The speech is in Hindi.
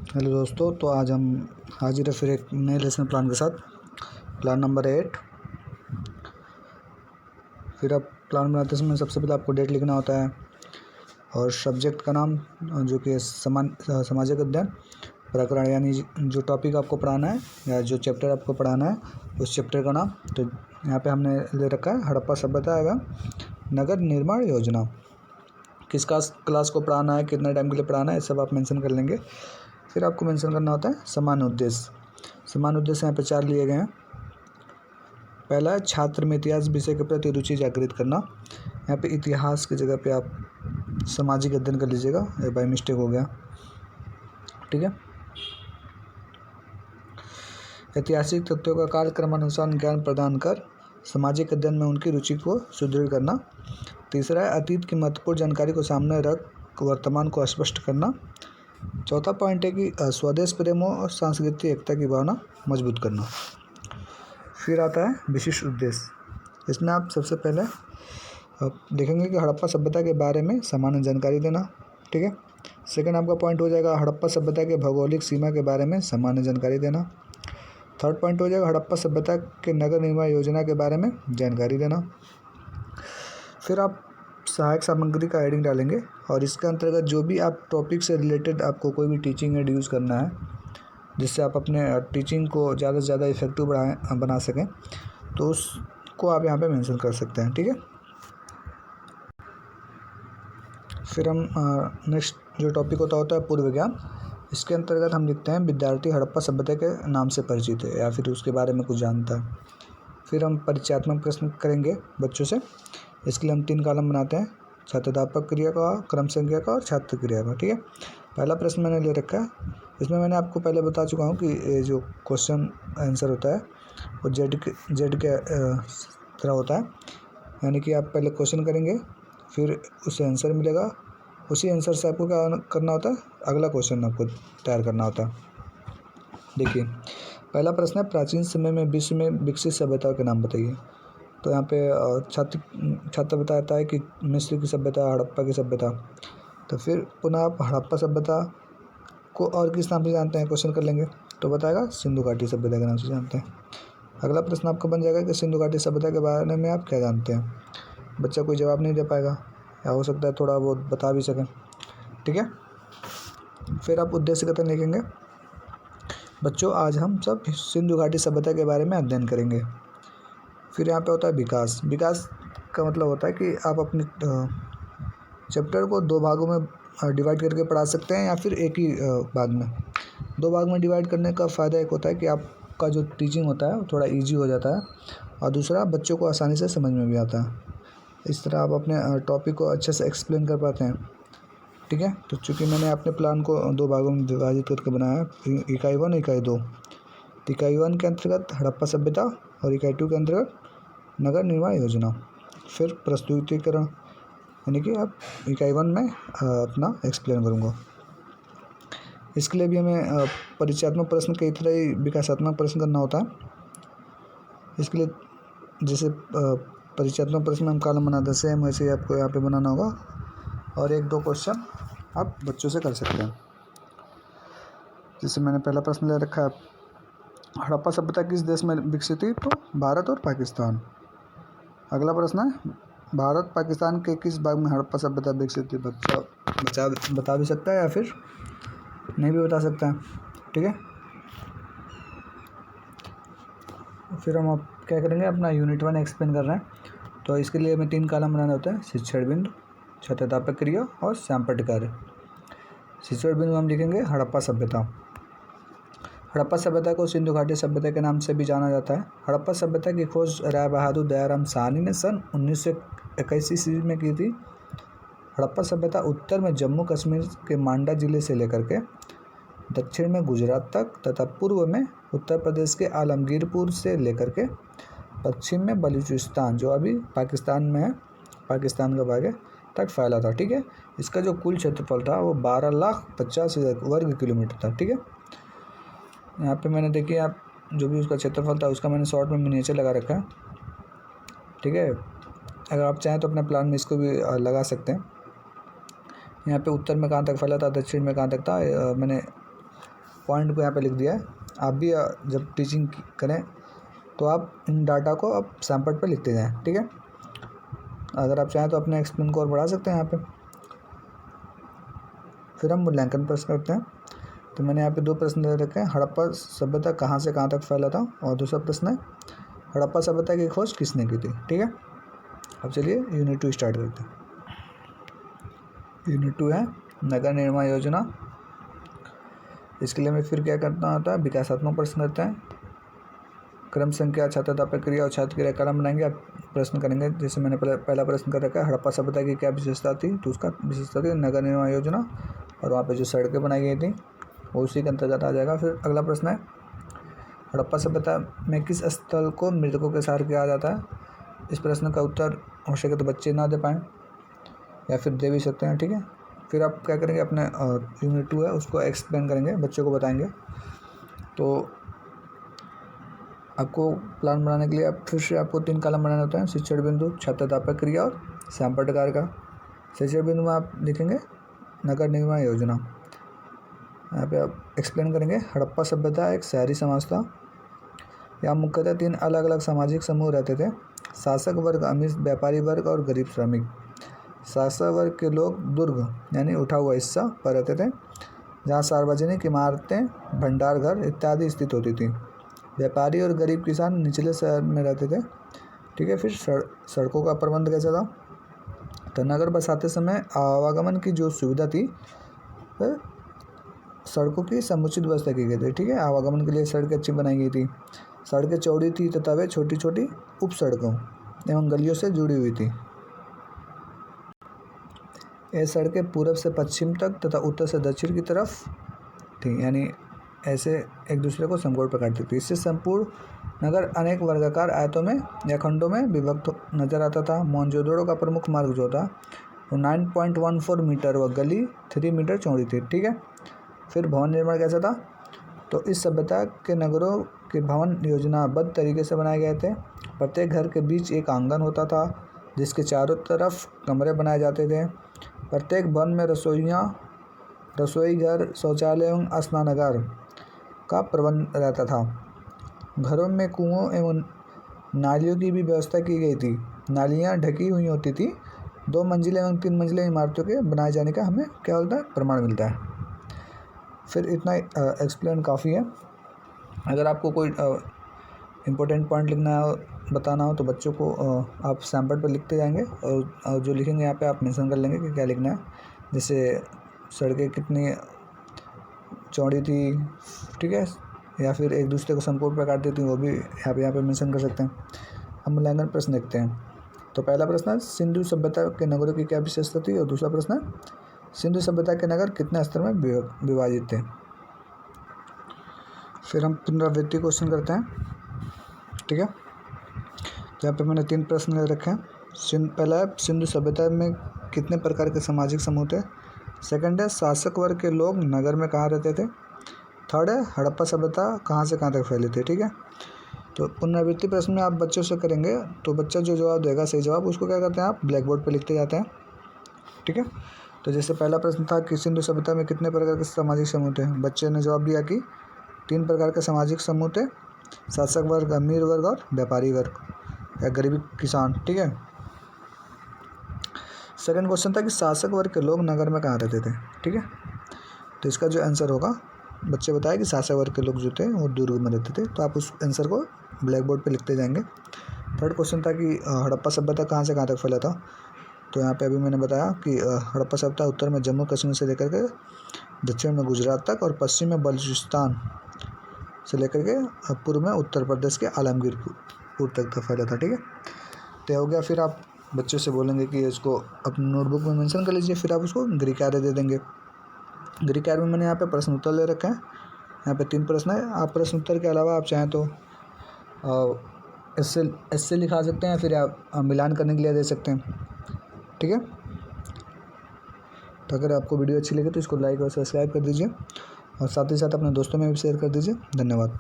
हेलो दोस्तों, तो आज हम हाजिर है फिर एक नए लेसन प्लान के साथ। Plan number 8। फिर आप प्लान बनाते समय सबसे पहले आपको डेट लिखना होता है और सब्जेक्ट का नाम जो कि सामाजिक अध्ययन प्रकरण, यानी जो टॉपिक आपको पढ़ाना है या जो चैप्टर आपको पढ़ाना है उस चैप्टर का नाम। तो यहाँ पे हमने ले रखा है हड़प्पा सभ्यता एवं नगर निर्माण योजना। किसका क्लास को पढ़ाना है, कितना टाइम के लिए पढ़ाना है, सब आप मेंशन कर लेंगे। फिर आपको मेंशन करना होता है सामान्य उद्देश्य। सामान्य उद्देश्य यहाँ पे 4 लिए गए हैं। पहला है छात्र में इतिहास विषय के प्रति रुचि जागृत करना। यहाँ पे इतिहास की जगह पे आप सामाजिक अध्ययन कर लीजिएगा, ये बाय मिस्टेक हो गया, ठीक है। ऐतिहासिक तथ्यों का कालक्रमानुसार ज्ञान प्रदान कर सामाजिक अध्ययन में उनकी रुचि को सुदृढ़ करना। तीसरा है अतीत की महत्वपूर्ण जानकारी को सामने रख वर्तमान को स्पष्ट करना। चौथा पॉइंट है कि स्वदेश प्रेम और सांस्कृतिक एकता की भावना मजबूत करना। फिर आता है विशिष्ट उद्देश्य। इसमें आप सबसे पहले देखेंगे कि हड़प्पा सभ्यता के बारे में सामान्य जानकारी देना, ठीक है। सेकंड आपका पॉइंट हो जाएगा हड़प्पा सभ्यता के भौगोलिक सीमा के बारे में सामान्य जानकारी देना। थर्ड पॉइंट हो जाएगा हड़प्पा सभ्यता के नगर निर्माण योजना के बारे में जानकारी देना। फिर आप सहायक सामग्री का हेडिंग डालेंगे और इसके अंतर्गत जो भी आप टॉपिक से रिलेटेड आपको कोई भी टीचिंग एड यूज़ करना है जिससे आप अपने टीचिंग को ज़्यादा से ज़्यादा इफेक्टिव बना सकें, तो उसको आप यहाँ पे मेंशन कर सकते हैं, ठीक है। फिर हम नेक्स्ट जो टॉपिक होता है पूर्व ज्ञान। इसके अंतर्गत हम लिखते हैं विद्यार्थी हड़प्पा सभ्यता के नाम से परिचित है या फिर उसके बारे में कुछ जानता है। फिर हम परिचयात्मक प्रश्न करेंगे बच्चों से। इसके लिए हम 3 कॉलम बनाते हैं, छात्राध्यापक क्रिया का, क्रम संख्या का और छात्र क्रिया का, ठीक है। पहला प्रश्न मैंने ले रखा है। इसमें मैंने आपको पहले बता चुका हूँ कि ये जो क्वेश्चन आंसर होता है वो जेड के तरह होता है, यानी कि आप पहले क्वेश्चन करेंगे फिर उसे आंसर मिलेगा, उसी आंसर से आपको क्या करना होता है, अगला क्वेश्चन आपको तैयार करना होता है। देखिए पहला प्रश्न है प्राचीन समय में विश्व में विकसित सभ्यताओं के नाम बताइए। तो यहाँ पे छात्र बताता है कि मिस्र की सभ्यता, हड़प्पा की सभ्यता। तो फिर पुनः आप हड़प्पा सभ्यता को और किस नाम से जानते हैं क्वेश्चन कर लेंगे, तो बताएगा सिंधु घाटी सभ्यता के नाम से जानते हैं। अगला प्रश्न आपका बन जाएगा कि सिंधु घाटी सभ्यता के बारे में आप क्या जानते हैं। बच्चा कोई जवाब नहीं दे पाएगा या हो सकता है थोड़ा बहुत बता भी सकें, ठीक है। फिर आप उद्देश्य कथन लिखेंगे, बच्चों आज हम सब सिंधु घाटी सभ्यता के बारे में अध्ययन करेंगे। फिर यहाँ पे होता है विकास। विकास का मतलब होता है कि आप अपने चैप्टर को 2 भागों में डिवाइड करके पढ़ा सकते हैं या फिर एक ही भाग में। 2 भाग में डिवाइड करने का फ़ायदा एक होता है कि आपका जो टीचिंग होता है वो थोड़ा इजी हो जाता है और दूसरा बच्चों को आसानी से समझ में भी आता है। इस तरह आप अपने टॉपिक को अच्छे से एक्सप्लेन कर पाते हैं, ठीक है। तो चूँकि मैंने अपने प्लान को 2 भागों में विभाजित करके बनाया है, इकाई 1 इकाई 2। इकाई 1 के अंतर्गत हड़प्पा सभ्यता और इकाई 2 के अंतर्गत नगर निर्माण योजना। फिर प्रस्तुतिकरण, यानी कि आप इकाई 1 में अपना एक्सप्लेन करूँगा। इसके लिए भी हमें परिचयात्मक प्रश्न की तरह ही विकासात्मक प्रश्न करना होता है। इसके लिए जैसे परिचयात्मक प्रश्न में हम कॉलम बनाते हैं, सेम वैसे ही आपको यहाँ पे बनाना होगा और 1-2 क्वेश्चन आप बच्चों से कर सकते हैं। जैसे मैंने पहला प्रश्न ले रखा है, हड़प्पा सभ्यता किस देश में विकसित हुई, तो भारत और पाकिस्तान। अगला प्रश्न है भारत पाकिस्तान के किस भाग में हड़प्पा सभ्यता विकसित हुई। बच्चा बता भी सकता है या फिर नहीं भी बता सकता है, ठीक है। फिर हम अब क्या करेंगे, अपना यूनिट 1 एक्सप्लेन कर रहे हैं। तो इसके लिए हमें 3 कॉलम बनाने होते हैं, शिक्षण बिंदु, छात्राध्यापक क्रिया और सैंपल कार्य। शिक्षण बिंदु हम लिखेंगे हड़प्पा सभ्यता। हड़प्पा सभ्यता को सिंधु घाटी सभ्यता के नाम से भी जाना जाता है। हड़प्पा सभ्यता की खोज राय बहादुर दयाराम साहनी ने सन 1981 ईस्वी में की थी। हड़प्पा सभ्यता उत्तर में जम्मू कश्मीर के मांडा जिले से लेकर के दक्षिण में गुजरात तक तथा पूर्व में उत्तर प्रदेश के आलमगीरपुर से लेकर के पश्चिम में बलूचिस्तान, जो अभी पाकिस्तान में है, पाकिस्तान का भाग है, तक फैला था, ठीक है। इसका जो कुल क्षेत्रफल था वो 12,50,000 वर्ग किलोमीटर था, ठीक है। यहाँ पे मैंने देखिए आप जो भी उसका क्षेत्रफल था उसका मैंने शॉर्ट में मिनिएचर लगा रखा है, ठीक है। अगर आप चाहें तो अपने प्लान में इसको भी लगा सकते हैं। यहाँ पे उत्तर में कहाँ तक फैला था, दक्षिण में कहाँ तक था, मैंने पॉइंट को यहाँ पे लिख दिया है। आप भी जब टीचिंग करें तो आप इन डाटा को आप सैमपट पे लिखते जाएं, ठीक है। अगर आप चाहें तो अपने एक्सप्लेन को और बढ़ा सकते हैं यहाँ पे। फिर हम मूल्यांकन प्रश्न करते हैं। तो मैंने यहाँ पे 2 प्रश्न दे रखे हैं। हड़प्पा सभ्यता कहाँ से कहाँ तक फैला था, और दूसरा प्रश्न है हड़प्पा सभ्यता की खोज किसने की थी, ठीक है। अब चलिए यूनिट 2 स्टार्ट करते हैं। यूनिट 2 है नगर निर्माण योजना। इसके लिए हमें फिर क्या करना होता है, विकासात्मक प्रश्न करते हैं। क्रम संख्या, छात्रता प्रक्रिया और छात्र क्रिया कलम बनाएंगे। आप प्रश्न करेंगे, जैसे मैंने पहला प्रश्न कर रखा है हड़प्पा सभ्यता की क्या विशेषता थी, तो उसका विशेषता थी नगर निर्माण योजना, और वहाँ पे जो सड़कें बनाई गई थी वो उसी के अंतर्गत आ जाएगा। फिर अगला प्रश्न है हड़प्पा सभ्यता में किस स्थल को मृतकों के शहर कहा जाता है। इस प्रश्न का उत्तर हो सके तो बच्चे ना दे पाएँ या फिर दे भी सकते हैं, ठीक है। फिर आप क्या करेंगे, अपने यूनिट 2 है उसको एक्सप्लेन करेंगे, बच्चों को बताएंगे। तो आपको प्लान बनाने के लिए आप फिर से आपको 3 कॉलम बनाने होते हैं, शिक्षण बिंदु, छात्रता प्रक्रिया और सैमपट कार्य का। शिक्षण बिंदु में आप लिखेंगे नगर निर्माण योजना। यहाँ पे आप एक्सप्लेन करेंगे हड़प्पा सभ्यता एक शहरी समाज था। यहाँ मुख्यतः 3 अलग अलग सामाजिक समूह रहते थे, शासक वर्ग, अमीर व्यापारी वर्ग और गरीब श्रमिक। शासक वर्ग के लोग दुर्ग यानी उठा हुआ हिस्सा पर रहते थे, जहाँ सार्वजनिक इमारतें, भंडार घर इत्यादि स्थित होती थी। व्यापारी और गरीब किसान निचले शहर में रहते थे, ठीक है। फिर सड़कों का प्रबंध कैसा था, तो नगर बसाते समय आवागमन की जो सुविधा थी वह सड़कों की समुचित व्यवस्था की गई थी, ठीक है। आवागमन के लिए सड़कें अच्छी बनाई गई थी, सड़कें चौड़ी थी तथा वे छोटी छोटी उप सड़कों एवं गलियों से जुड़ी हुई थी। ये सड़कें पूर्व से पश्चिम तक तथा उत्तर से दक्षिण की तरफ थी, यानी ऐसे एक दूसरे को समकोण पर काटती थी। इससे संपूर्ण नगर अनेक वर्गाकार आयतों में या खंडों में विभक्त नजर आता था। मोहनजोदड़ो का प्रमुख मार्ग जो था वो 9.14 मीटर व गली 3 मीटर चौड़ी थी, ठीक है। फिर भवन निर्माण कैसा था, तो इस सभ्यता के नगरों के भवन योजनाबद्ध तरीके से बनाए गए थे। प्रत्येक घर के बीच एक आंगन होता था जिसके चारों तरफ कमरे बनाए जाते थे। प्रत्येक भवन में रसोई घर, शौचालय एवं स्नानागार का प्रबंध रहता था। घरों में कुओं एवं नालियों की भी व्यवस्था की गई थी। नालियाँ ढकी हुई होती थी। 2 मंजिले एवं 3 मंजिले इमारतों के बनाए जाने का हमें क्या होता है, प्रमाण मिलता है। फिर इतना एक्सप्लेन काफ़ी है। अगर आपको कोई इम्पोर्टेंट पॉइंट लिखना हो, बताना हो, तो बच्चों को आप सैमपट पर लिखते जाएंगे और जो लिखेंगे यहाँ पे आप मेंशन कर लेंगे कि क्या लिखना है। जैसे सड़कें कितनी चौड़ी थी, ठीक है, या फिर एक दूसरे को समकोण पर काटती थी, वो भी यहाँ पे मेंशन कर सकते हैं। हम मूल्यांकन प्रश्न देखते हैं। तो पहला प्रश्न है सिंधु सभ्यता के नगरों की क्या विशेषता थी, और दूसरा प्रश्न है सिंधु सभ्यता के नगर कितने स्तर में विभाजित थे। फिर हम पुनरावृत्ति क्वेश्चन करते हैं, ठीक है। यहाँ पे मैंने 3 प्रश्न रखे हैं। पहला है सिंधु सभ्यता में कितने प्रकार के सामाजिक समूह थे। सेकंड है शासक वर्ग के लोग नगर में कहाँ रहते थे। थर्ड है हड़प्पा सभ्यता कहाँ से कहाँ तक फैली थी, ठीक है। तो पुनरावृत्ति प्रश्न में आप बच्चों से करेंगे तो बच्चा जो जवाब देगा सही जवाब, उसको क्या करते हैं आप ब्लैक बोर्ड पर लिखते जाते हैं, ठीक है। तो जैसे पहला प्रश्न था कि सिंधु सभ्यता में कितने प्रकार के सामाजिक समूह थे, बच्चे ने जवाब दिया कि 3 प्रकार के सामाजिक समूह थे, शासक वर्ग, अमीर वर्ग और व्यापारी वर्ग या गरीब किसान, ठीक है। सेकंड क्वेश्चन था कि शासक वर्ग के लोग नगर में कहाँ रहते थे, ठीक है। तो इसका जो आंसर होगा, बच्चे बताए कि शासक वर्ग के लोग जो थे वो दुर्ग में रहते थे, तो आप उस आंसर को ब्लैक बोर्ड पे लिखते जाएंगे। थर्ड क्वेश्चन था कि हड़प्पा सभ्यता कहाँ से कहाँ तक फैला था। तो यहाँ पे अभी मैंने बताया कि हड़प्पा सभ्यता उत्तर में जम्मू कश्मीर से लेकर के दक्षिण में गुजरात तक और पश्चिम में बलूचिस्तान से लेकर के पूर्व में उत्तर प्रदेश के आलमगीरपुर तक फैला था, ठीक है। तो हो गया। फिर आप बच्चों से बोलेंगे कि इसको अपनी नोटबुक में मेंशन कर लीजिए। फिर आप उसको गृह कार्य दे देंगे। गृह कार्य में मैंने यहाँ पे प्रश्न उत्तर ले रखा है। यहाँ पे 3 प्रश्न है। आप प्रश्न उत्तर के अलावा आप चाहें तो इससे लिखा सकते हैं, फिर आप मिलान करने के लिए दे सकते हैं, ठीक है। तो अगर आपको वीडियो अच्छी लगे तो इसको लाइक और सब्सक्राइब कर दीजिए और साथ ही साथ अपने दोस्तों में भी शेयर कर दीजिए। धन्यवाद।